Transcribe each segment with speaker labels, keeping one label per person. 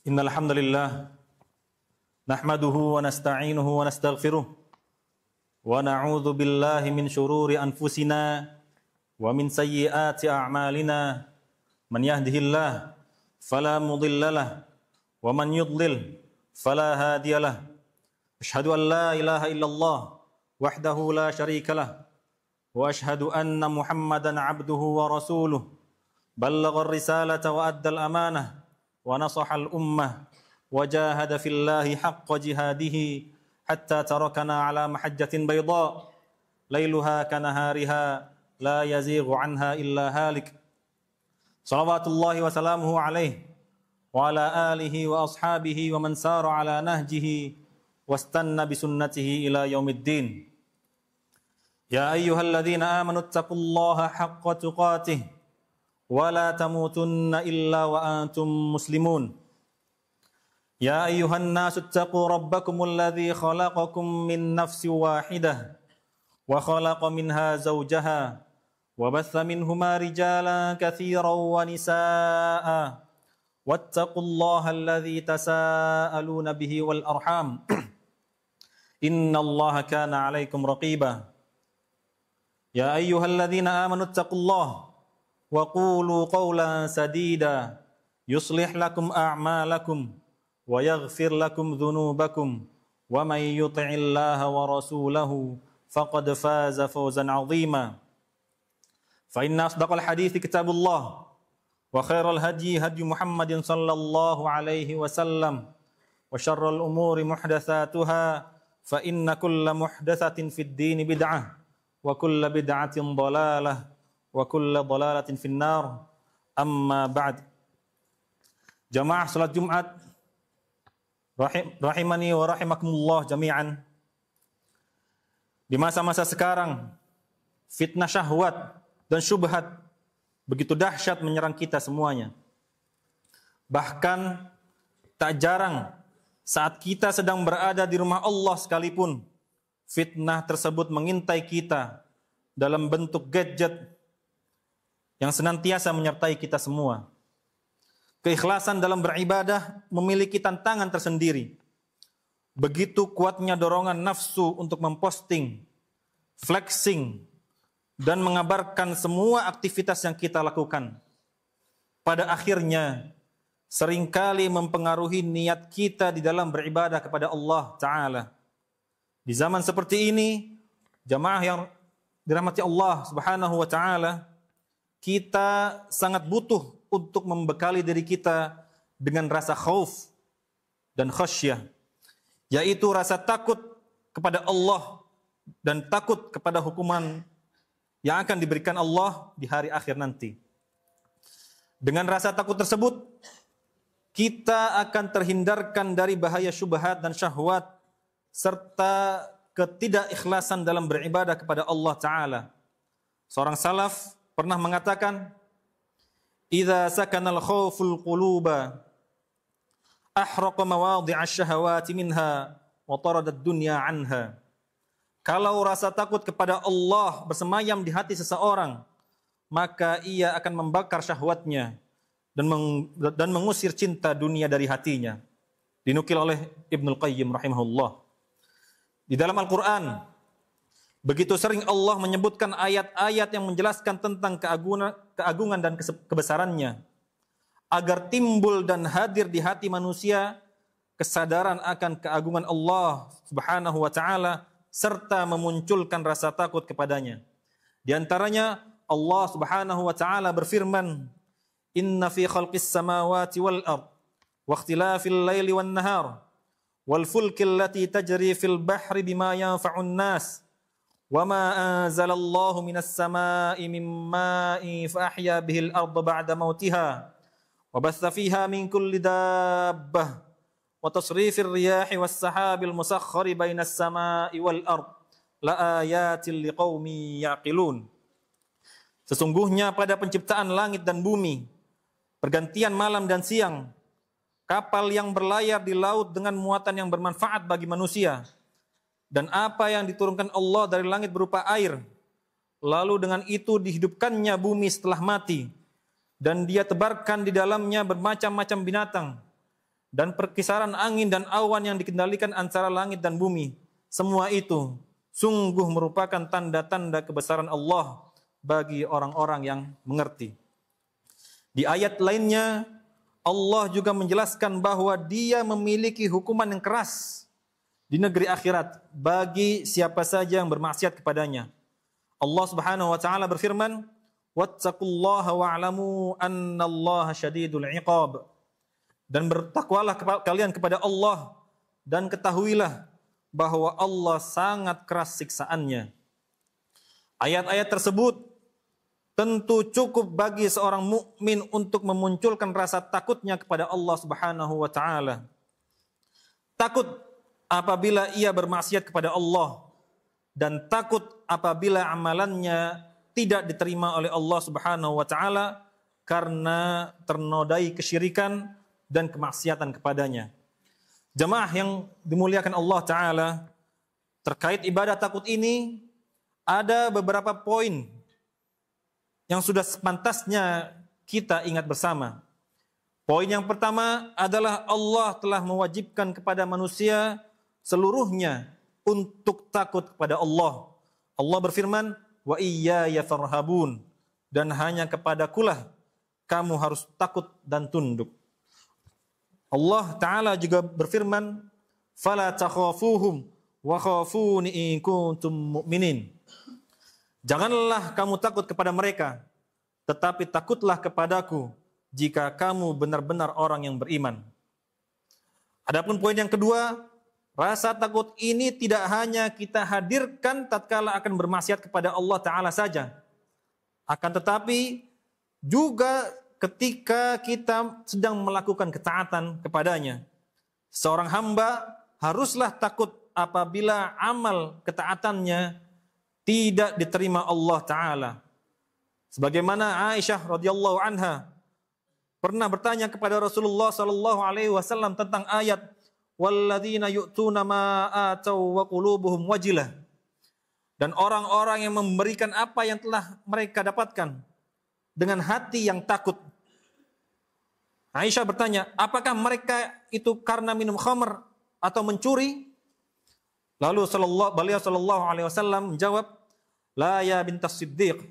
Speaker 1: Innal hamdalillah nahmaduhu wa nasta'inuhu wa nastaghfiruh wa na'udzu billahi min shururi anfusina wa min sayyiati a'malina man yahdihillah fala mudhillalah wa man yudlil fala hadiyalah. Asyhadu an la ilaha illallah wahdahu la syarikalah wa asyhadu anna Muhammadan 'abduhu wa rasuluh ballagha ar-risalata wa addal amanah wa nasahal ummah wa jahada fillahi haqqa jihadihi hatta tarakana ala mahajjatin bayda lailuha kanahariha la yazighu anha illa halik. Salawatullahi wa salamuhu alaihi wa ala alihi wa ashabihi wa man sara ala nahjihi wastanna bisunnatihi ila yaumiddin. Ya ayyuhalladzina amanu taqullaha haqqa tuqatih wa la tamutunna illa wa antum muslimun. Ya ayyuhan nasu taqu rabbakumul ladzi khalaqakum min nafsin wahidah wa khalaqa minha zawjaha wa batha minhuma rijalan katsiran wa nisaa'a wattaqullaha alladzi tasaaluna bihi wal arham innallaha kana 'alaikum raqiba. Ya ayyuhalladzina amanu taqullaha wa qulu qawlan sadida yuslih lakum a'malakum wa yaghfir lakum dhunubakum wa may yuti'illaha wa rasulahu faqad faza fawzan 'azima. Fa inna asdaqal hadithi kitabullah wa khairal hadyi hadyu Muhammadin sallallahu alaihi wasallam wa syarrul umuri muhdatsatuha fa inna kulla muhdatsatin fid din bid'ah wa kulla bid'atin dhalalah wa kullu dhalalatin finnar. Amma ba'd. Jamaah salat Jumat rahimani wa rahimakumullah jami'an. Di masa-masa sekarang fitnah syahwat dan syubhat begitu dahsyat menyerang kita semuanya. Bahkan tak jarang saat kita sedang berada di rumah Allah sekalipun fitnah tersebut mengintai kita dalam bentuk gadget yang senantiasa menyertai kita semua. Keikhlasan dalam beribadah memiliki tantangan tersendiri. Begitu kuatnya dorongan nafsu untuk memposting, flexing, dan mengabarkan semua aktivitas yang kita lakukan. Pada akhirnya, seringkali mempengaruhi niat kita di dalam beribadah kepada Allah Ta'ala. Di zaman seperti ini, jamaah yang dirahmati Allah Subhanahu wa Ta'ala, kita sangat butuh untuk membekali diri kita dengan rasa khauf dan khasyah, yaitu rasa takut kepada Allah dan takut kepada hukuman yang akan diberikan Allah di hari akhir nanti. Dengan rasa takut tersebut, kita akan terhindarkan dari bahaya syubhat dan syahwat serta ketidakikhlasan dalam beribadah kepada Allah Ta'ala. Seorang salaf pernah mengatakan, "Idza sakanal khauful quluba ahraqa mawadhi'asy syahawati minha wa taradad dunya anha." Kalau rasa takut kepada Allah bersemayam di hati seseorang, maka ia akan membakar syahwatnya dan mengusir cinta dunia dari hatinya. Dinukil oleh Ibnul Qayyim rahimahullah. Di dalam Al-Quran, begitu sering Allah menyebutkan ayat-ayat yang menjelaskan tentang keagungan dan kebesarannya, agar timbul dan hadir di hati manusia kesadaran akan keagungan Allah Subhanahu wa Ta'ala serta memunculkan rasa takut kepadanya. Di antaranya Allah Subhanahu wa Ta'ala berfirman, "Inna fi khalqis samawati wal ard wa ikhtilafil laili wan nahar wal fulki allati tajri fil bahri bima yanfa'un nas wa ma anzalallahu minas samaa'i min maa'in fa ahya bihil arda ba'da mautiha wa batha fiha min kulli dabbah wa tasrifir riyahi was sahabil musakhkhari bainas samaa'i wal ard la ayatil liqaumin yaqilun." Sesungguhnya pada penciptaan langit dan bumi, pergantian malam dan siang, kapal yang berlayar di laut dengan muatan yang bermanfaat bagi manusia, dan apa yang diturunkan Allah dari langit berupa air, lalu dengan itu dihidupkannya bumi setelah mati, dan dia tebarkan di dalamnya bermacam-macam binatang, dan perkisaran angin dan awan yang dikendalikan antara langit dan bumi. Semua itu sungguh merupakan tanda-tanda kebesaran Allah bagi orang-orang yang mengerti. Di ayat lainnya, Allah juga menjelaskan bahwa Dia memiliki hukuman yang keras di negeri akhirat bagi siapa saja yang bermaksiat kepadanya. Allah Subhanahu wa taala berfirman, "Wattaqullaha wa'lamu annallaha syadidul 'iqab." Dan bertakwalah kalian kepada Allah dan ketahuilah bahwa Allah sangat keras siksaannya. Ayat-ayat tersebut tentu cukup bagi seorang mukmin untuk memunculkan rasa takutnya kepada Allah Subhanahu wa taala. Takut apabila ia bermaksiat kepada Allah dan takut apabila amalannya tidak diterima oleh Allah Subhanahu wa taala karena ternodai kesyirikan dan kemaksiatan kepadanya. Jemaah yang dimuliakan Allah taala, terkait ibadah takut ini ada beberapa poin yang sudah sepantasnya kita ingat bersama. Poin yang pertama adalah Allah telah mewajibkan kepada manusia seluruhnya untuk takut kepada Allah. Allah berfirman, "Wa iyaya farhabun," dan hanya kepadakulah kamu harus takut dan tunduk. Allah Ta'ala juga berfirman, "Fala takhafuhum wa khafuni in kuntum mu'minin." Janganlah kamu takut kepada mereka, tetapi takutlah kepadaku jika kamu benar-benar orang yang beriman. Adapun poin yang kedua, rasa takut ini tidak hanya kita hadirkan tatkala akan bermaksiat kepada Allah Ta'ala saja. Akan tetapi juga ketika kita sedang melakukan ketaatan kepadanya. Seorang hamba haruslah takut apabila amal ketaatannya tidak diterima Allah Ta'ala. Sebagaimana Aisyah radhiyallahu anha pernah bertanya kepada Rasulullah sallallahu alaihi wasallam tentang ayat walladzina yu'tuna ma atau wa qulubuhum wajilah. Dan orang-orang yang memberikan apa yang telah mereka dapatkan dengan hati yang takut. Aisyah bertanya, apakah mereka itu karena minum khamr atau mencuri? Lalu beliau sallallahu alaihi wasallam menjawab, "La ya bintas Siddiq,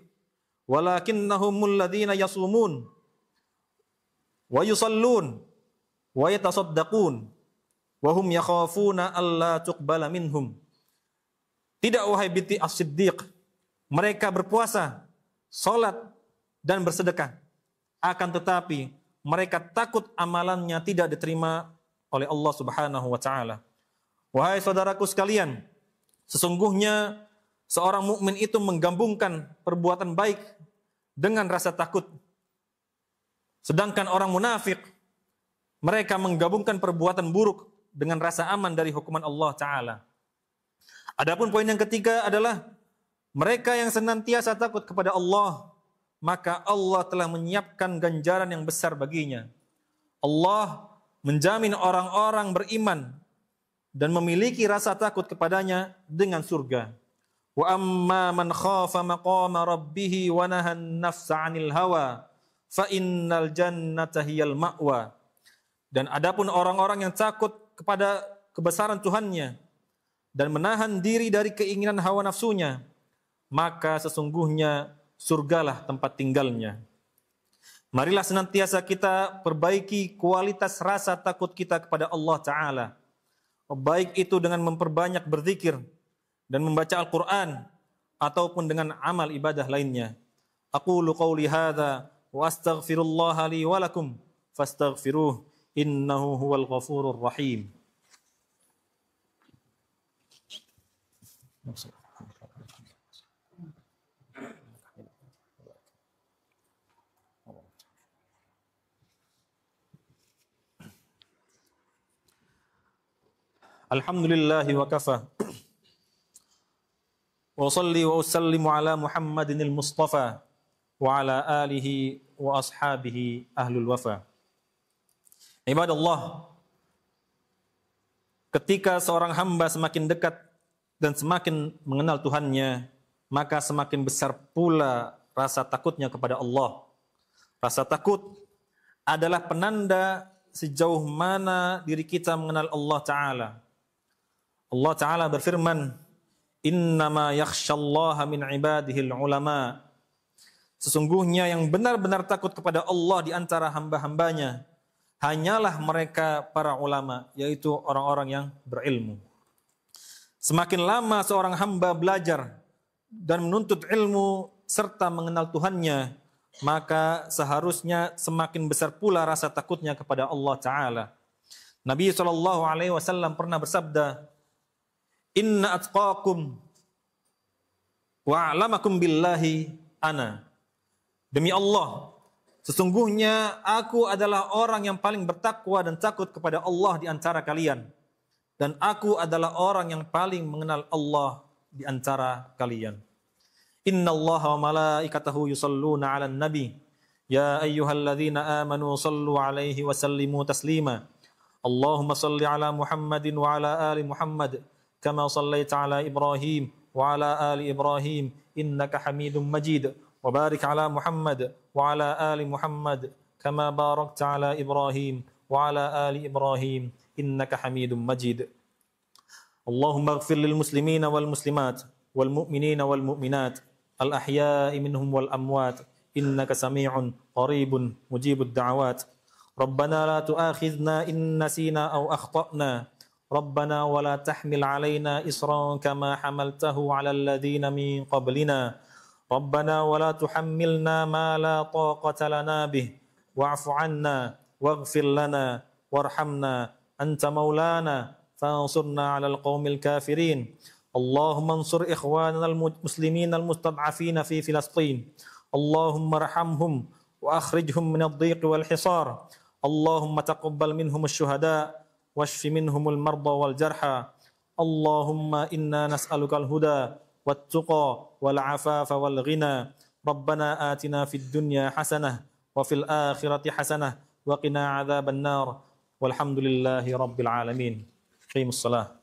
Speaker 1: walakinnahumul ladzina yasumun wa yusallun wa yatasaddaqun wa hum yakhafuna alla tuqbala minhum." Tidak wahai binti As-Siddiq, mereka berpuasa, salat dan bersedekah. Akan tetapi mereka takut amalannya tidak diterima oleh Allah Subhanahu wa taala. Wahai saudaraku sekalian, sesungguhnya seorang mukmin itu menggabungkan perbuatan baik dengan rasa takut. Sedangkan orang munafik, mereka menggabungkan perbuatan buruk dengan rasa aman dari hukuman Allah Ta'ala. Adapun poin yang ketiga adalah mereka yang senantiasa takut kepada Allah, maka Allah telah menyiapkan ganjaran yang besar baginya. Allah menjamin orang-orang beriman dan memiliki rasa takut kepadanya dengan surga. Wa amma man khafa maqama rabbih wa nahan nafsa 'anil hawa fa innal jannata hiyal ma'wa. Dan adapun orang-orang yang takut kepada kebesaran Tuhannya dan menahan diri dari keinginan hawa nafsunya, maka sesungguhnya surgalah tempat tinggalnya. Marilah senantiasa kita perbaiki kualitas rasa takut kita kepada Allah Ta'ala. Baik itu dengan memperbanyak berzikir dan membaca Al-Quran ataupun dengan amal ibadah lainnya. Aqulu qawli hadha wa astaghfirullaha li wa lakum fastaghfiruh innahu huwal ghafurur rahim. Alhamdulillahi wa kafa. Wa salli wa usallimu ala Muhammadinil Mustafa wa ala alihi wa ashabihi ahlul wafa. Ibadallah, ketika seorang hamba semakin dekat dan semakin mengenal Tuhannya, maka semakin besar pula rasa takutnya kepada Allah. Rasa takut adalah penanda sejauh mana diri kita mengenal Allah Ta'ala. Allah Ta'ala berfirman, "Innama yakhshallaha min ibadihil ulama." Sesungguhnya yang benar-benar takut kepada Allah di antara hamba-hambanya hanyalah mereka para ulama, yaitu orang-orang yang berilmu. Semakin lama seorang hamba belajar dan menuntut ilmu serta mengenal Tuhannya, maka seharusnya semakin besar pula rasa takutnya kepada Allah Ta'ala. Nabi SAW pernah bersabda, "Inna atqakum wa a'lamakum billahi ana." Demi Allah, sesungguhnya aku adalah orang yang paling bertakwa dan takut kepada Allah di antara kalian. Dan aku adalah orang yang paling mengenal Allah di antara kalian. Inna Allaha wa malaikatahu yusalluna 'alan nabi. Ya ayyuhalladzina amanu sallu 'alaihi wa sallimu taslima. Allahumma salli 'ala Muhammadin wa 'ala ali Muhammad kama sallaita 'ala Ibrahim wa 'ala ali Ibrahim innaka Hamidum Majid. Wa barik 'ala Muhammad wa 'ala ali Muhammad kama barakta 'ala Ibrahim wa 'ala ali Ibrahim innaka Hamidum Majid. Allahumma ighfir lil muslimina wal muslimat wal mu'minina wal mu'minat al ahya'i minhum wal amwat innaka sami'un qaribun mujibud da'awat. Rabbana la tu'akhidhna in nasina aw akhta'na. Rabbana wa la tahmil 'alaina isran kama hamaltahu 'alal ladzina min qablina. Rabbana wa la tuhammilna ma la taqata lana bih wa'fu 'anna waghfir lana warhamna anta maulana fansurna 'alal qaumil kafirin. Allahumma ansur ikhwanana al-muslimin al-mustad'afin fi Filastin. Allahumma arhamhum wa akhrijhum min ad-dhiq wal hisar. Allahumma taqabbal minhum asy-syuhada washfi minhum al-marda wal jarha. Allahumma inna nas'aluka al-huda wat-tuqa wal 'afafa wal ghina. Rabbana atina fid dunya hasanah wa fil akhirati hasanah wa qina 'adzaban nar. Walhamdulillahi rabbil alamin. Qimus shalah.